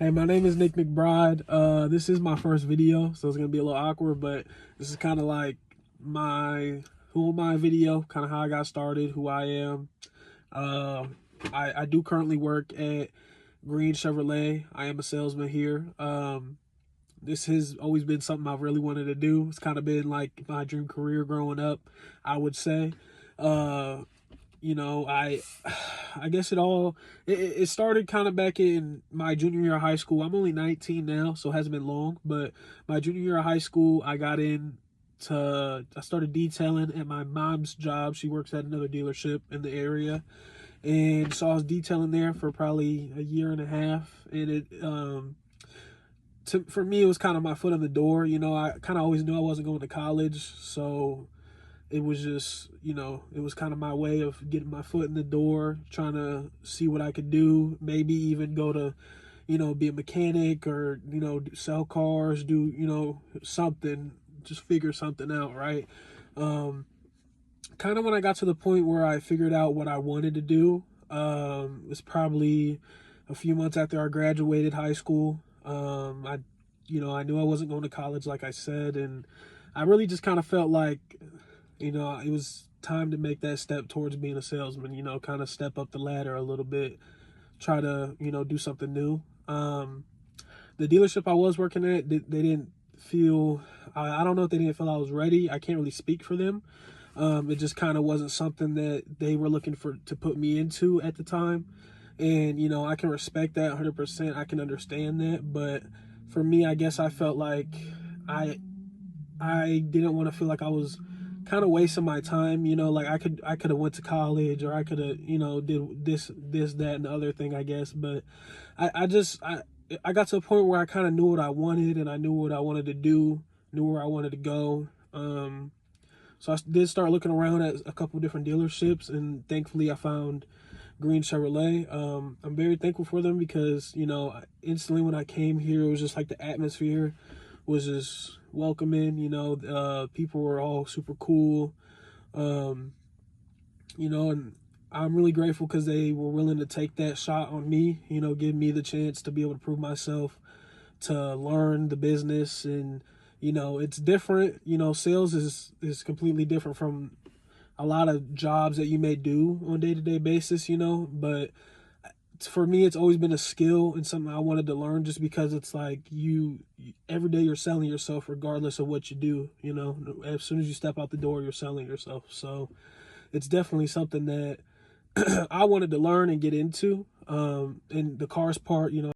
Hey, my name is Nick McBride. This is my first video, so it's gonna be a little awkward, but this is kind of like my who am I video, kind of how I got started, who I am. Uh, I do currently work at Green Chevrolet. I am a salesman here. This has always been something I've really wanted to do. It's kind of been like my dream career growing up, I would say. Uh, you know, I guess it started kind of back in my junior year of high school. I'm only 19 now, so it hasn't been long, but my junior year of high school, I started detailing at my mom's job. She works at another dealership in the area. And so I was detailing there for probably a year and a half. And for me, it was kind of my foot in the door. You know, I kind of always knew I wasn't going to college. So it was just, it was kind of my way of getting my foot in the door, trying to see what I could do, maybe even go to, be a mechanic or, sell cars, do, something, just figure something out, right? Kind of when I got to the point where I figured out what I wanted to do, it was probably a few months after I graduated high school. I knew I wasn't going to college, like I said, and I really just kind of felt like, it was time to make that step towards being a salesman, kind of step up the ladder a little bit, try to, do something new. The dealership I was working at, they didn't feel, I don't know if they didn't feel I was ready. I can't really speak for them. It just kind of wasn't something that they were looking to put me into at the time. And, I can respect that 100%. I can understand that. But for me, I guess I felt like I didn't want to feel like I was kind of wasting my time, like I could have went to college, or I could have, did this, that, and the other thing, I guess. But I got to a point where I kind of knew what I wanted, and I knew what I wanted to do, knew where I wanted to go. So I did start looking around at a couple different dealerships, and thankfully I found Green Chevrolet. I'm very thankful for them because, instantly when I came here, it was just like the atmosphere was just welcoming. People were all super cool. And I'm really grateful because they were willing to take that shot on me, give me the chance to be able to prove myself, to learn the business. And, it's different. Sales is completely different from a lot of jobs that you may do on a day-to-day basis, but for me, it's always been a skill and something I wanted to learn, just because it's like every day you're selling yourself regardless of what you do. As soon as you step out the door, you're selling yourself. So it's definitely something that I wanted to learn and get into. And the cars part,